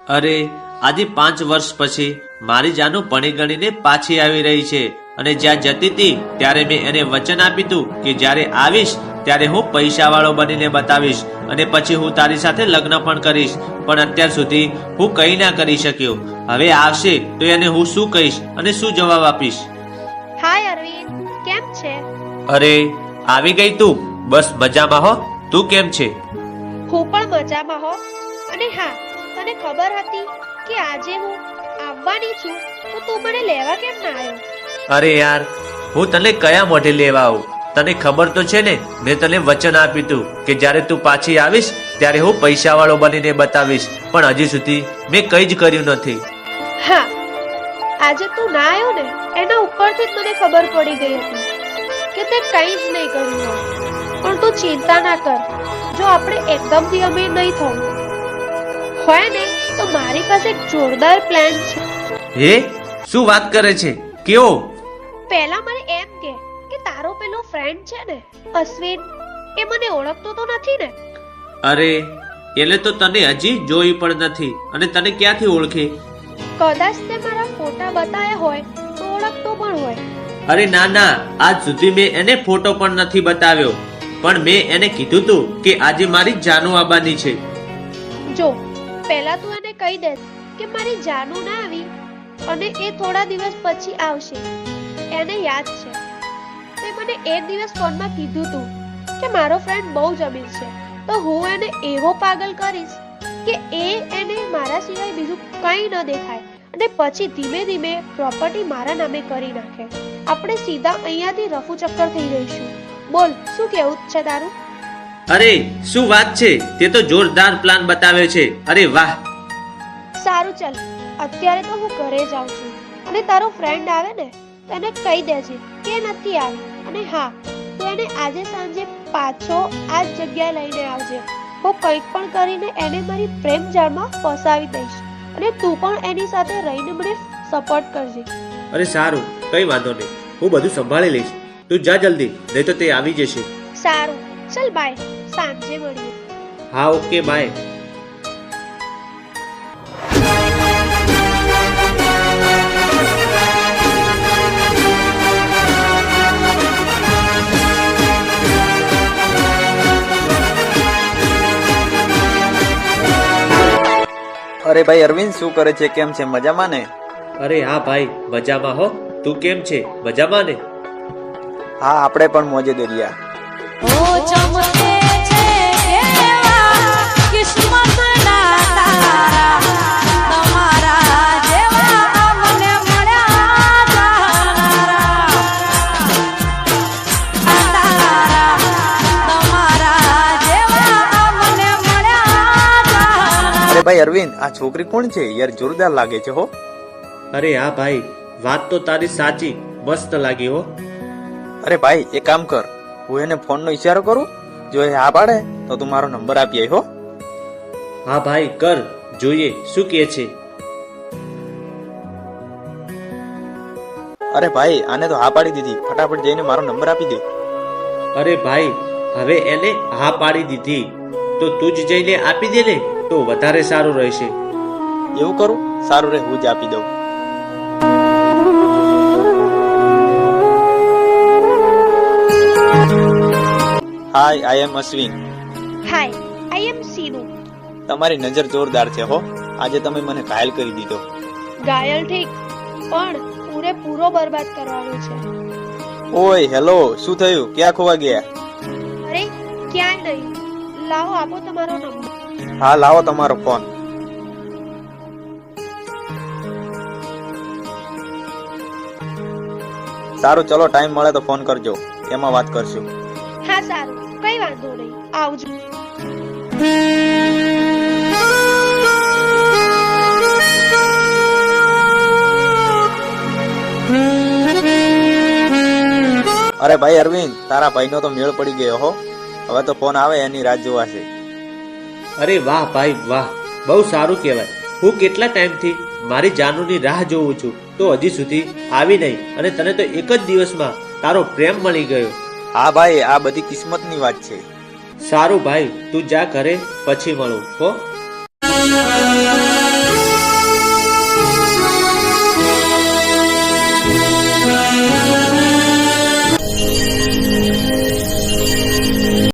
અરે આજે 5 વર્ષ પછી મારી જાનુ ભણી ગણીને પાછી આવી રહી છે અને જ્યાં જતી હતી ત્યારે મેં એને વચન આપ્યું હતું કે જ્યારે આવીશ ત્યારે હું પૈસાવાળો બનીને બતાવીશ અને પછી હું તારી સાથે લગ્ન પણ કરીશ, પણ અત્યાર સુધી હું કંઈ ના કરી શક્યો. હવે આવશે તો એને હું શું કહીશ અને શું જવાબ આપીશ? હાય અરવિંદ, કેમ છે? અરે આવી ગઈ તું? બસ મજામાં હો. તું કેમ છે? હું પણ મજામાં હો. અને હા, તને ખબર હતી કે આજે હું આવવાની છું, તો તું મને લેવા કેમ ના આવ્યો? અરે યાર, હું તને કયા મોઢે લેવા આવું? તને ખબર તો છે ને, મેં તને વચન આપ્યું હતું કે જ્યારે તું પાછી આવીશ ત્યારે હું પૈસાવાળો બનીને બતાવીશ, પણ હજી સુધી મેં કંઈ જ કર્યું નથી. હા, આજે તું ના આવ્યો ને, એના ઉપરથી જ મને ખબર પડી ગઈ હતી કે તે કંઈ જ નહીં કર્યું હોય. પણ તું ચિંતા ના કર, જો આપણે એકદમથી અમીર નહીં થવું હોય ને, તો મારી પાસે એક જોરદાર પ્લાન છે. હે, શું વાત કરે છે? કેવો? પહેલા મને એમ કે તારો પેલો ફ્રેન્ડ છે ને અશ્વિન, એ મને ઓળખતો તો નથી ને? અરે એટલે તો તને હજી જોઈ પણ નથી અને તને ક્યાંથી ઓળખે? કદાચ તે મારા ફોટા બતાવ્યા હોય તો ઓળખતો પણ હોય. અરે ના ના, આજ સુધી મેં એને ફોટો પણ નથી બતાવ્યો, પણ મેં એને કીધું તું કે આજે મારી જાનુ આવવાની છે. જો પહેલા તું એને કહી દે કે મારી જાનુ ના આવી અને એ થોડા દિવસ પછી આવશે. એને યાદ છે, તે મને એક દિવસ ફોનમાં કીધું તું કે મારો ફ્રેન્ડ બહુ જ અમીર છે, તો હું એને એવો પાગલ કરીશ કે એને મારા સિવાય બીજું કંઈ ન દેખાય અને પછી ધીમે ધીમે પ્રોપર્ટી મારા નામે કરી નાખે. આપણે સીધા અહીંયાથી રફુ ચક્કર થઈ જઈશું. બોલ, શું કેવું છે તારું? અરે શું વાત છે, તે તો જોરદાર પ્લાન બતાવ્યો છે. અરે વાહ. સારું, ચાલ અત્યારે તો હું ઘરે જાઉં છું અને તારો ફ્રેન્ડ આવે ને તેને કહી દેજે કે નથી આવી. અને હા, તું એને આજે સાંજે પાછો આ જ જગ્યાએ લઈને આવજે. હું કંઈક પણ કરીને એને મારી પ્રેમ જાળમાં ફસાવી દઈશ અને તું પણ એની સાથે રહીને મને સપોર્ટ કરજે. અરે સારું, કઈ વાંધો નહીં, હું બધું સંભાળી લઈશ. તું જા જલ્દી, નહીં તો તે આવી જશે. સારું, ચલ બાય, સાંજે મળીએ. હા ઓકે, બાય. અરે ભાઈ અરવિંદ, શું કરે છે? કેમ છે? મજામાં ને? અરે હા ભાઈ, મજામાં હો. તું કેમ છે? મજામાં ને? હા, આપણે પણ મોજે દરિયા. અરે ભાઈ અરવિંદ, આ છોકરી કોણ છે યાર? જોરદાર લાગે છે હો. અરે હા ભાઈ, વાત તો તારી સાચી, મસ્ત લાગી હો. અરે ભાઈ, એક કામ કર, હું એને ફોનનો ઈશારો કરું, જો એ હા પાડે તો તું મારો નંબર આપી આય હો. હા ભાઈ, કર, જોઈએ શું કહે છે. અરે ભાઈ, આને તો હા પાડી દીધી, ફટાફટ જઈને મારો નંબર આપી દે. અરે ભાઈ, હવે એને હા પાડી દીધી તો તું જ જઈને આપી દે ને, તો વધારે સારું રહેશે. એવું કરું? સારું રે, હું જ આપી દઉં. હાય, આઈ એમ અશ્વિન. હાય, આઈ એમ સીનુ. તમારી નજર જોરદાર છે હો. આજે તમે મને ઘાયલ કરી દીધો. ઘાયલ ઠીક, પણ પૂરેપૂરો બરબાદ કરવાનો છે. ઓય હેલો, શું થયું? ક્યાં ખોવા ગયા? અરે ક્યાંય નહીં. લાવો, આપો તમારો નંબર. હા, લાવો તમારો ફોન. સારું, ચલો ટાઈમ મળે તો ફોન કરજો, એમાં વાત કરશું. હા સારું, કઈ વાંધો નહીં, આવજો. અરે ભાઈ અરવિંદ, તારા ભાઈનો તો મેળ પડી ગયો હો. હવે તો ફોન આવે એની રાહ જોવાશે. અરે વાહ ભાઈ વાહ, બહુ સારું કહેવાય. હું કેટલા ટાઈમથી મારી જાનુની રાહ જોઉં છું, તો હજી સુધી આવી નહીં, અને તને તો એક જ દિવસમાં તારો પ્રેમ મળી ગયો. હા ભાઈ, આ બધી કિસ્મતની વાત છે. સારું ભાઈ, તું જા ઘરે, પછી મળું હો.